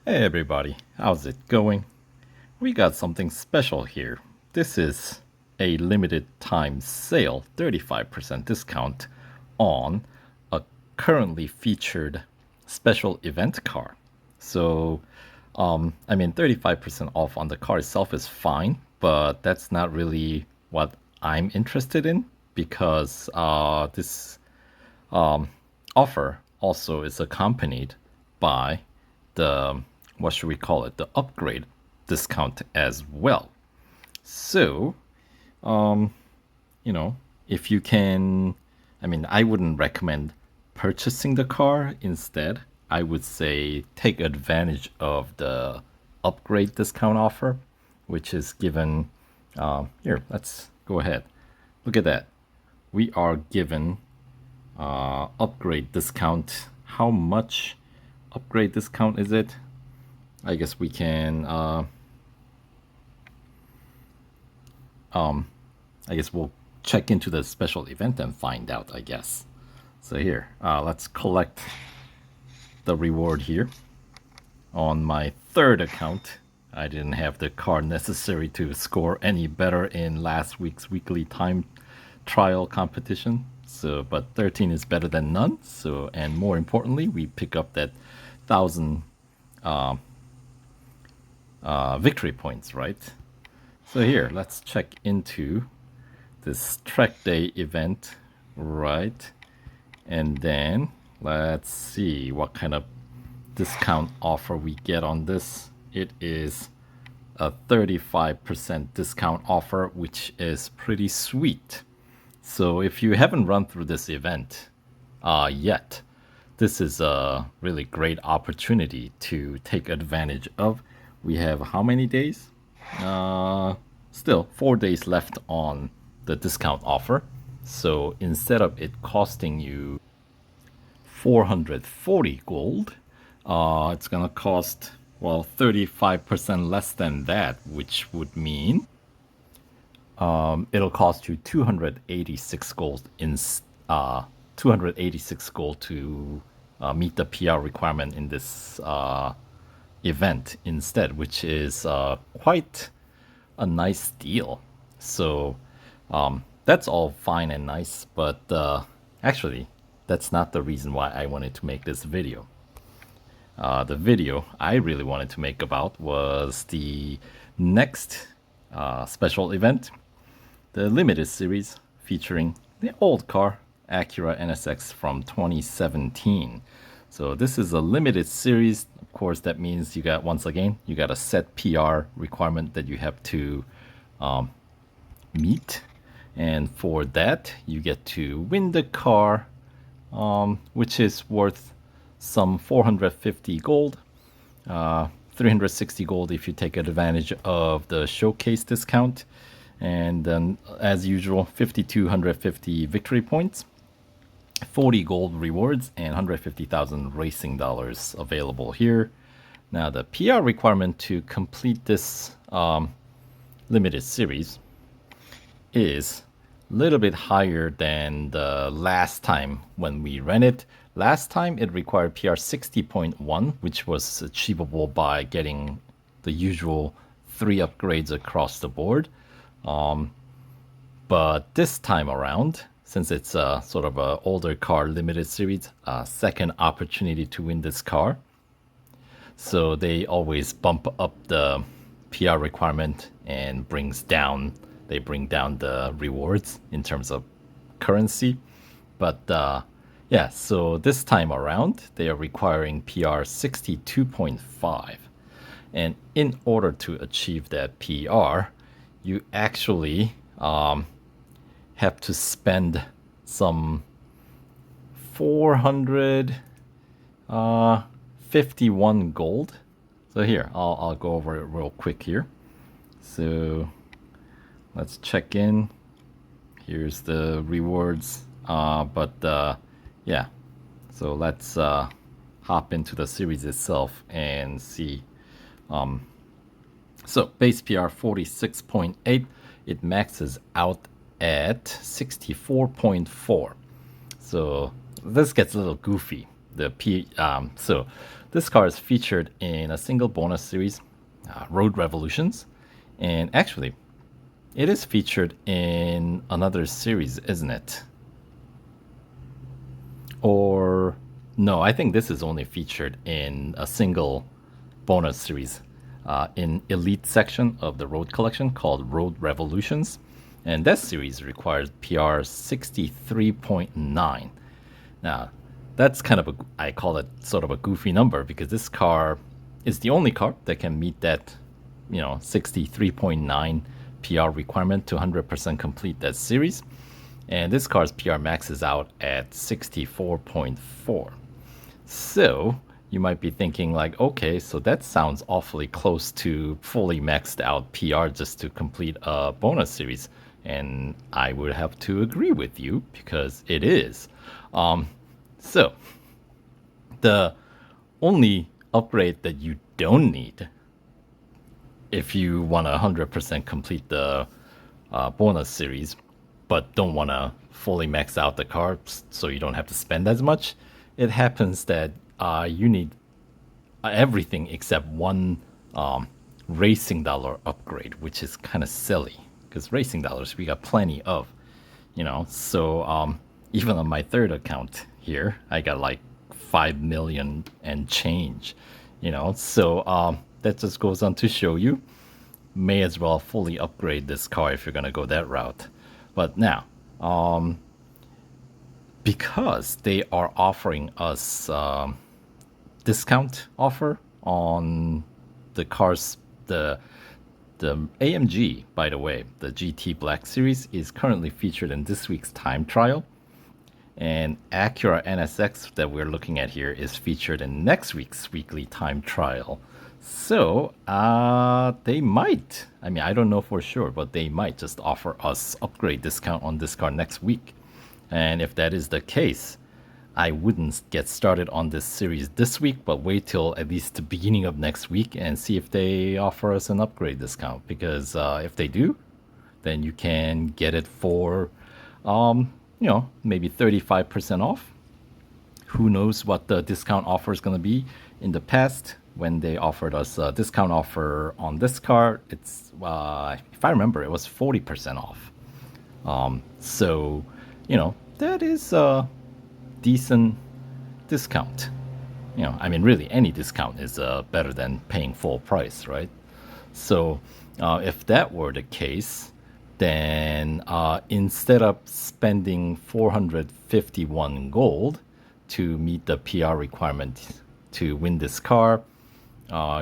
Hey everybody, how's it going? We got something special here. This is a limited time sale, 35% discount on a currently featured special event car. So, 35% off on the car itself is fine, but that's not really what I'm interested in because this offer also is accompanied by the, what should we call it, the upgrade discount as well. So, um, you know, if you can, I wouldn't recommend purchasing the car. Instead, I would say take advantage of the upgrade discount offer, which is given. Here, let's go ahead. Look at that. We are given upgrade discount. How much upgrade discount is it? I guess we can. I guess we'll check into the special event and find out. I guess. So here, let's collect the reward here. On my third account, I didn't have the card necessary to score any better in last week's weekly time trial competition. So, but 13 is better than none. So, and more importantly, we pick up that 1,000 victory points, right? So here, let's check into this track day event, right? And then let's see what kind of discount offer we get on this. It is a 35% discount offer, which is pretty sweet. So if you haven't run through this event yet, this is a really great opportunity to take advantage of. We have how many days? Still 4 days left on the discount offer. So instead of it costing you 440 gold, it's gonna cost, well, 35% less than that, which would mean it'll cost you 286 gold in 286 gold to meet the PR requirement in this event instead, which is quite a nice deal. So that's all fine and nice, but actually, that's not the reason why I wanted to make this video. The video I really wanted to make about was the next special event, the limited series featuring the old car, Acura NSX from 2017. So this is a limited series. Of course, that means you got, once again, you got a set PR requirement that you have to meet. And for that, you get to win the car, which is worth some 450 gold, 360 gold if you take advantage of the showcase discount, and then as usual 5250 victory points, 40 gold rewards, and 150,000 racing dollars available here. Now the PR requirement to complete this limited series is a little bit higher than the last time when we ran it. Last time it required PR 60.1, which was achievable by getting the usual 3 upgrades across the board. But this time around, since it's a sort of an older car limited series, second opportunity to win this car. So they always bump up the PR requirement and they bring down the rewards in terms of currency. But yeah, so this time around, they are requiring PR 62.5. And in order to achieve that PR, you actually have to spend some 451 gold. So here, I'll go over it real quick here. So let's check in. Here's the rewards. Yeah, so let's hop into the series itself and see. So base PR 46.8, it maxes out at 64.4. So this gets a little goofy So this car is featured in a single bonus series, Road Revolutions, and actually, it is featured in another series, isn't it? Or no, I think this is only featured in a single bonus series in Elite section of the Road Collection called Road Revolutions. And that series requires PR 63.9. Now, that's kind of I call it sort of a goofy number because this car is the only car that can meet that, 63.9 PR requirement to 100% complete that series. And this car's PR maxes out at 64.4. So you might be thinking like, okay, so that sounds awfully close to fully maxed out PR just to complete a bonus series. And I would have to agree with you because it is. So the only upgrade that you don't need if you want to 100% complete the bonus series, but don't want to fully max out the car so you don't have to spend as much, it happens that you need everything except one racing dollar upgrade, which is kind of silly because racing dollars we got plenty of, So even on my third account here, I got like 5 million and change, So that just goes on to show you, may as well fully upgrade this car if you're gonna go that route. But now, because they are offering us discount offer on the cars, the AMG, by the way, the GT Black Series is currently featured in this week's time trial, and Acura NSX that we're looking at here is featured in next week's weekly time trial. So they might, I mean, I don't know for sure, but they might just offer us upgrade discount on this car next week. And if that is the case, I wouldn't get started on this series this week, but wait till at least the beginning of next week and see if they offer us an upgrade discount. Because if they do, then you can get it for, maybe 35% off. Who knows what the discount offer is going to be? In the past, when they offered us a discount offer on this car, it's, if I remember, it was 40% off. So, that is decent discount. I mean, really, any discount is better than paying full price, right? So, if that were the case, then instead of spending 451 gold to meet the PR requirement to win this car,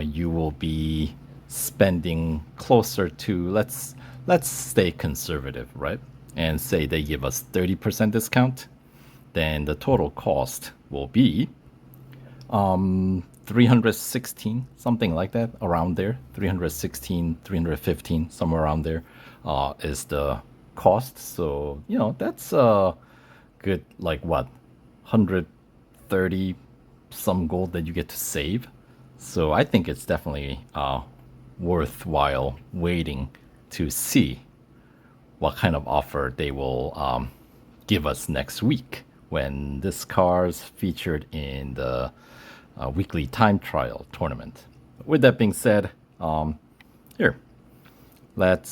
you will be spending closer to, let's stay conservative, right? And say they give us 30% discount, then the total cost will be 316, something like that, around there. 316, 315, somewhere around there is the cost. So, that's good, like what, 130 some gold that you get to save. So I think it's definitely worthwhile waiting to see what kind of offer they will give us next week when this car is featured in the weekly time trial tournament. With that being said, here, let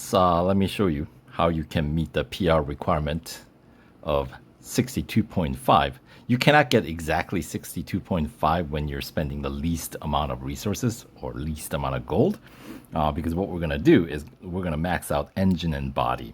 me show you how you can meet the PR requirement of 62.5. You cannot get exactly 62.5 when you're spending the least amount of resources or least amount of gold, because what we're going to do is we're going to max out engine and body,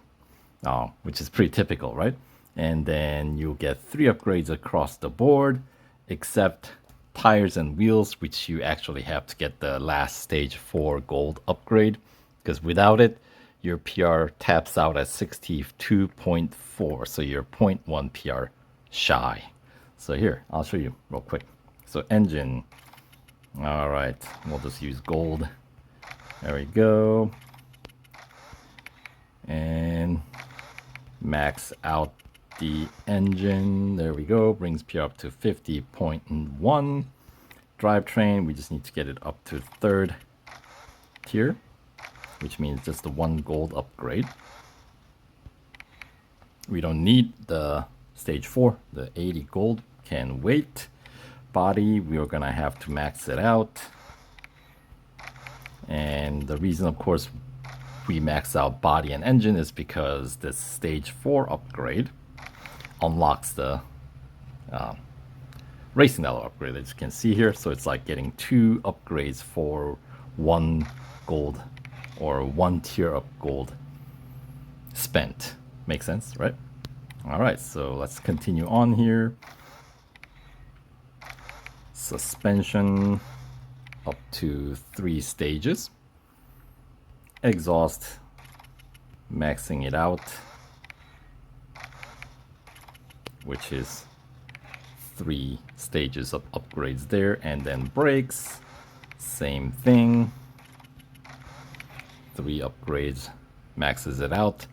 which is pretty typical, right? And then you'll get 3 upgrades across the board, except tires and wheels, which you actually have to get the last stage 4 gold upgrade, because without it, your PR taps out at 62.4, so you're 0.1 PR shy. So here, I'll show you real quick. So engine, all right, we'll just use gold. There we go. And max out the engine. There we go. Brings PR up to 50.1. Drivetrain, we just need to get it up to 3rd tier, which means just the 1 gold upgrade. We don't need the stage 4. The 80 gold can wait. body, we're gonna have to max it out. And the reason, of course, we max out body and engine is because this stage 4 upgrade unlocks the racing dollar upgrade, as you can see here. So it's like getting 2 upgrades for 1 gold, or 1 tier of gold spent. Makes sense, right? Alright, so let's continue on here. Suspension up to 3 stages. Exhaust, maxing it out, which is 3 stages of upgrades there. And then brakes, same thing, 3 upgrades, maxes it out.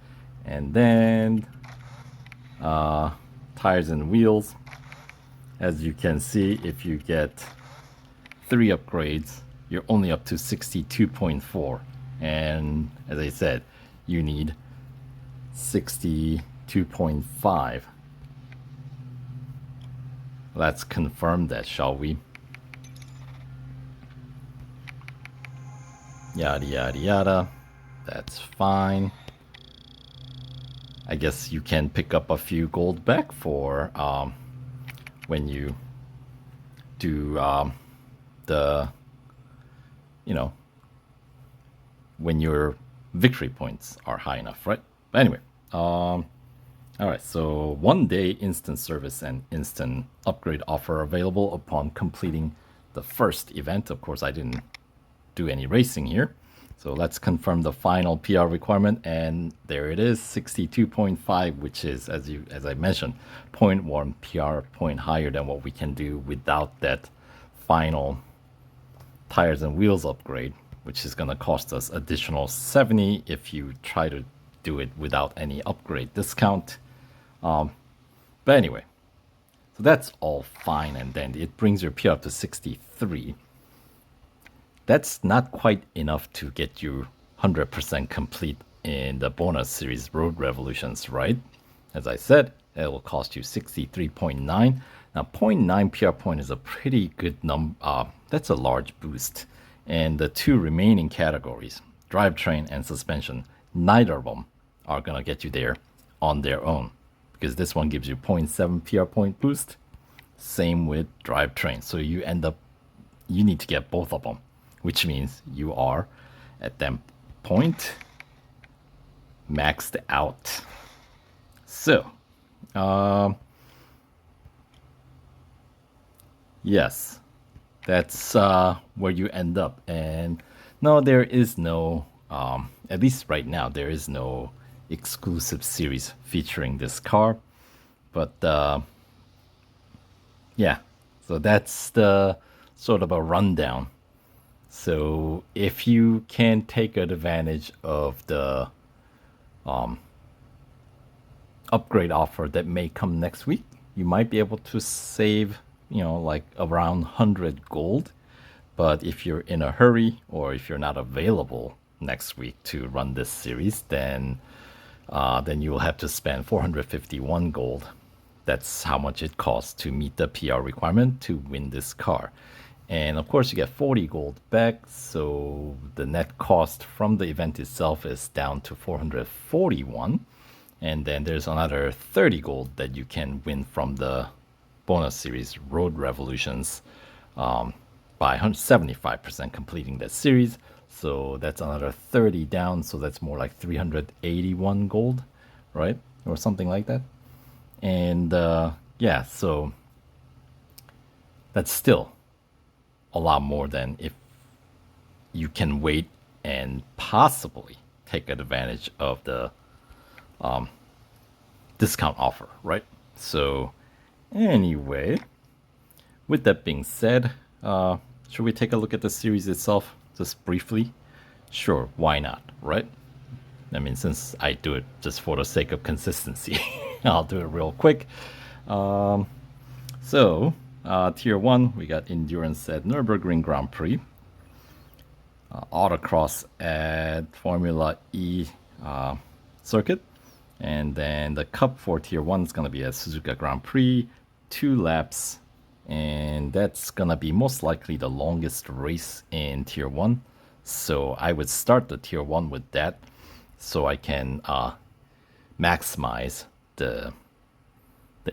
And then tires and wheels, as you can see, if you get 3 upgrades, you're only up to 62.4. And as I said, you need 62.5. Let's confirm that, shall we? Yada yada yada. That's fine. I guess you can pick up a few gold back for when you do the, you know, when your victory points are high enough, right? But anyway, all right, so 1 day instant service and instant upgrade offer available upon completing the first event. Of course, I didn't do any racing here. So let's confirm the final PR requirement, and there it is, 62.5, which is, as I mentioned, 0.1 PR point higher than what we can do without that final tires and wheels upgrade, which is going to cost us additional 70 if you try to do it without any upgrade discount. But anyway, so that's all fine, and then it brings your PR up to 63. That's not quite enough to get you 100% complete in the bonus series Road Revolutions, right? As I said, it will cost you 63.9. Now, 0.9 PR point is a pretty good number. That's a large boost. And the 2 remaining categories, drivetrain and suspension, neither of them are going to get you there on their own, because this one gives you 0.7 PR point boost. Same with drivetrain. So you need to get both of them, which means you are at that point maxed out. So, yes, that's where you end up. And no, there is no, at least right now, there is no exclusive series featuring this car. But yeah, so that's the sort of a rundown. So if you can take advantage of the upgrade offer that may come next week, you might be able to save, like around 100 gold. But if you're in a hurry, or if you're not available next week to run this series, then you will have to spend 451 gold. That's how much it costs to meet the PR requirement to win this car. And of course, you get 40 gold back, so the net cost from the event itself is down to 441. And then there's another 30 gold that you can win from the bonus series Road Revolutions by 175% completing that series. So that's another 30 down, so that's more like 381 gold, right? Or something like that. And yeah, so that's still a lot more than if you can wait and possibly take advantage of the discount offer, right? So anyway, with that being said, should we take a look at the series itself just briefly? Sure, why not, right? I mean, since I do it just for the sake of consistency, I'll do it real quick. Tier 1, we got Endurance at Nürburgring Grand Prix, Autocross at Formula E circuit, and then the Cup for Tier 1 is going to be at Suzuka Grand Prix, 2 laps, and that's gonna be most likely the longest race in Tier 1. So I would start the Tier 1 with that so I can maximize the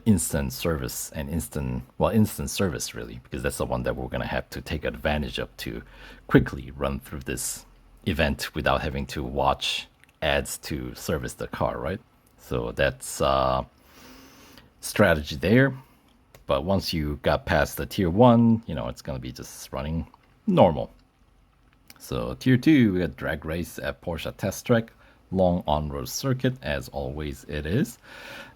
instant service and instant service really, because that's the one that we're gonna have to take advantage of to quickly run through this event without having to watch ads to service the car, right? So that's strategy there. But once you got past the tier 1, it's gonna be just running normal. So tier 2, we got drag race at Porsche Test Track, long on-road circuit, as always it is,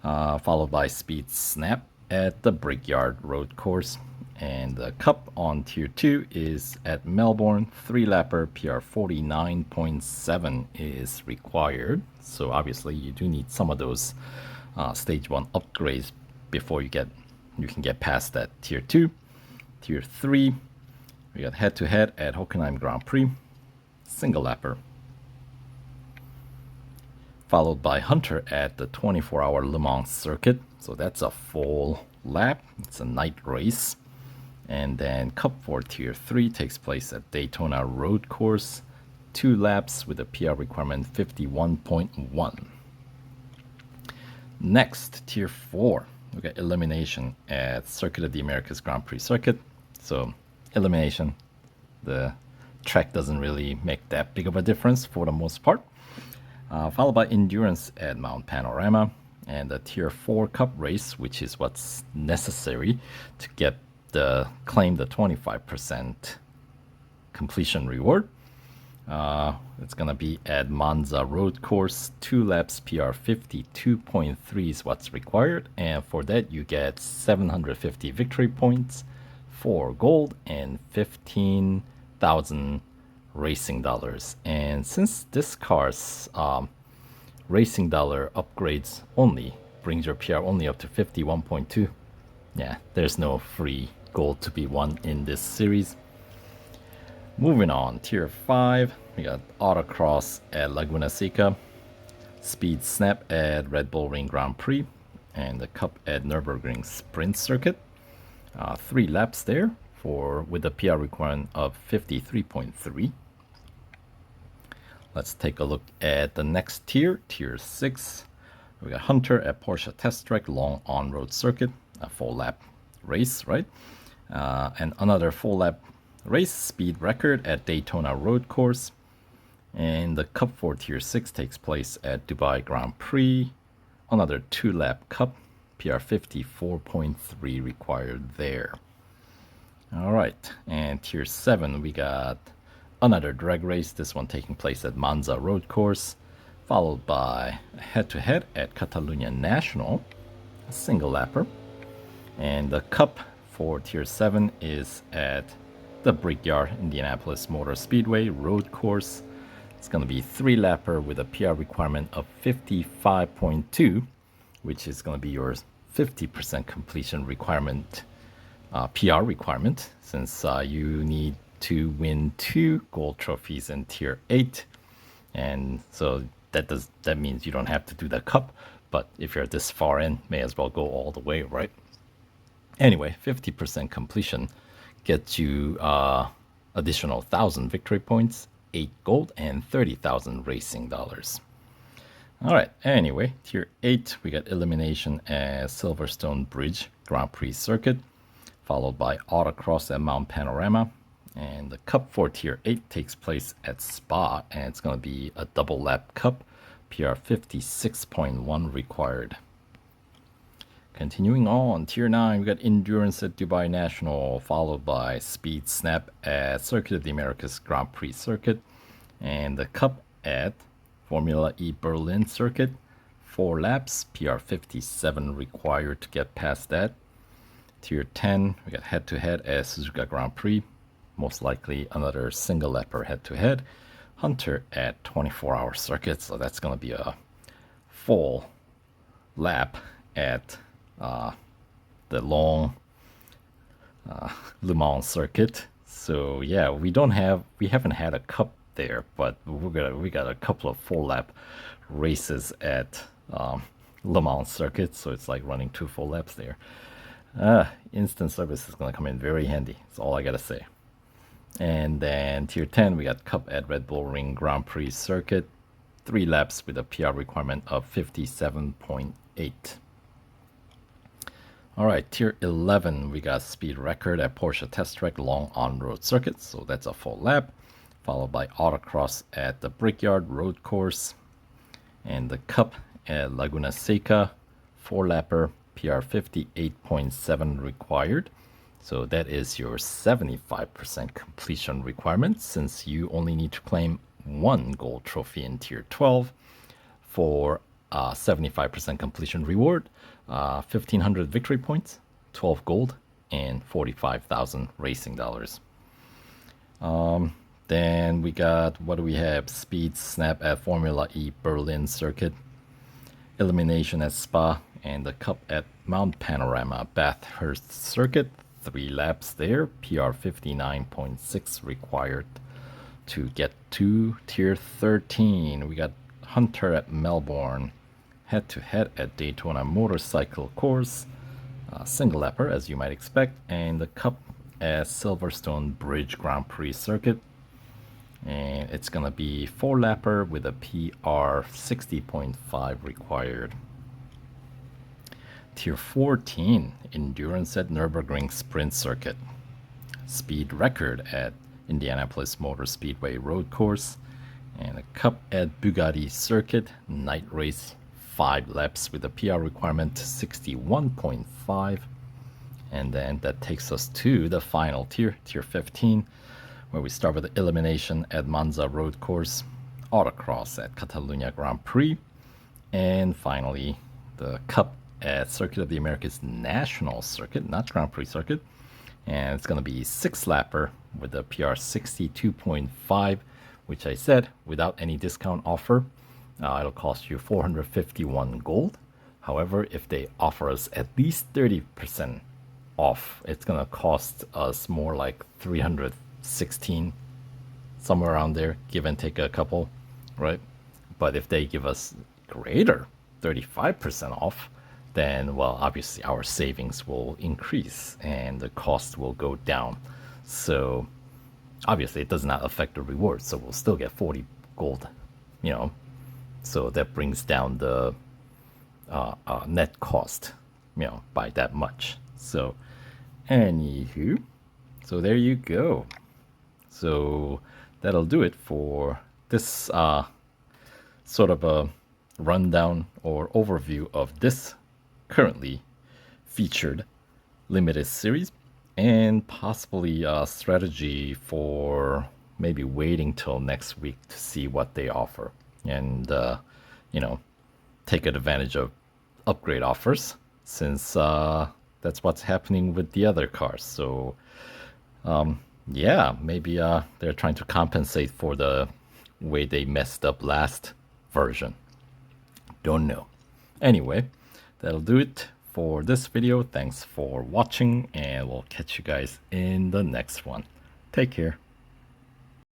followed by speed snap at the Brickyard Road Course. And the cup on tier 2 is at Melbourne, 3-lapper PR 49.7 is required. So obviously you do need some of those stage 1 upgrades before you can get past that tier 2. Tier 3, we got head-to-head at Hockenheim Grand Prix, single lapper, followed by Hunter at the 24-hour Le Mans circuit. So that's a full lap. It's a night race. And then Cup for Tier 3 takes place at Daytona Road Course, 2 laps with a PR requirement 51.1. Next, Tier 4, we got elimination at Circuit of the Americas Grand Prix circuit. So elimination, the track doesn't really make that big of a difference for the most part. Followed by endurance at Mount Panorama and the Tier 4 Cup race, which is what's necessary to get claim the 25% completion reward. It's gonna be at Monza Road Course, 2 laps PR 52.3 is what's required, and for that you get 750 victory points, 4 gold, and 15,000 racing dollars. And since this car's racing dollar upgrades only brings your PR only up to 51.2, yeah, there's no free gold to be won in this series. Moving on, Tier 5, we got Autocross at Laguna Seca, Speed Snap at Red Bull Ring Grand Prix, and the Cup at Nürburgring Sprint Circuit. 3 laps there with a PR requirement of 53.3. Let's take a look at the next tier, Tier 6. We got Hunter at Porsche Test Track, long on-road circuit, a full lap race, right? And another full lap race, speed record at Daytona Road Course. And the Cup for Tier 6 takes place at Dubai Grand Prix. Another 2-lap Cup, PR 54.3 required there. All right, and Tier 7, we got another drag race, this one taking place at Monza Road Course, followed by head-to-head at Catalunya National, a single lapper. And the Cup for Tier 7 is at the Brickyard Indianapolis Motor Speedway Road Course. It's going to be 3-lapper with a PR requirement of 55.2, which is going to be your 50% completion requirement, PR requirement, since you need to win 2 gold trophies in Tier 8. And so that means you don't have to do the Cup, but if you're this far in, may as well go all the way, right? Anyway, 50% completion gets you additional 1,000 victory points, 8 gold, and 30,000 racing dollars. All right, anyway, Tier 8, we got elimination at Silverstone Bridge Grand Prix circuit, followed by Autocross at Mount Panorama. And the Cup for Tier 8 takes place at Spa, and it's going to be a double lap Cup, PR 56.1 required. Continuing on, Tier 9, we got Endurance at Dubai National, followed by Speed Snap at Circuit of the Americas Grand Prix circuit, and the Cup at Formula E Berlin circuit, 4 laps, PR 57 required to get past that. Tier 10, we got head-to-head at Suzuka Grand Prix, most likely another single lapper head-to-head. Hunter at 24-hour circuit, so that's going to be a full lap at the long Le Mans circuit. So yeah, we haven't had a Cup there, but we got a couple of full lap races at Le Mans circuit, so it's like running 2 full laps there. Instant service is gonna come in very handy. That's all I gotta say. And then tier 10, we got Cup at Red Bull Ring Grand Prix circuit, 3 laps with a PR requirement of 57.8. All right, tier 11, we got speed record at Porsche Test Track long on-road circuit, so that's a full lap, followed by autocross at the Brickyard Road Course, and the Cup at Laguna Seca, 4-lapper, PR 58.7 required. So that is your 75% completion requirement, since you only need to claim 1 gold trophy in tier 12 for 75% completion reward, 1,500 victory points, 12 gold, and 45,000 racing dollars. Then we got, what do we have? Speed snap at Formula E Berlin circuit, elimination at Spa, and the Cup at Mount Panorama Bathurst circuit, 3 laps there, PR 59.6 required to get to tier 13. We got Hunter at Melbourne, head-to-head at Daytona Motorcycle Course, single lapper as you might expect, and the Cup at Silverstone Bridge Grand Prix circuit, and it's gonna be 4-lapper with a PR 60.5 required. Tier 14, endurance at Nürburgring Sprint Circuit, speed record at Indianapolis Motor Speedway Road Course, and a Cup at Bugatti Circuit, night race, 5 laps with a PR requirement 61.5. And then that takes us to the final tier, tier 15, where we start with the elimination at Monza Road Course, autocross at Catalunya Grand Prix, and finally the Cup at Circuit of the Americas National Circuit, not Grand Prix Circuit, and it's going to be 6-lapper with a PR 62.5, which I said without any discount offer, it'll cost you 451 gold. However, if they offer us at least 30% off, it's going to cost us more like 316, somewhere around there, give and take a couple, right? But if they give us greater 35% off, then, well, obviously our savings will increase and the cost will go down. So obviously it does not affect the reward, so we'll still get 40 gold, you know. So that brings down the net cost, you know, by that much. So anywho, so there you go. So that'll do it for this sort of a rundown or overview of this currently featured limited series, and possibly a strategy for maybe waiting till next week to see what they offer, and you know, take advantage of upgrade offers, since that's what's happening with the other cars. So yeah, maybe they're trying to compensate for the way they messed up last version. Don't know. Anyway, that'll do it for this video. Thanks for watching, and we'll catch you guys in the next one. Take care.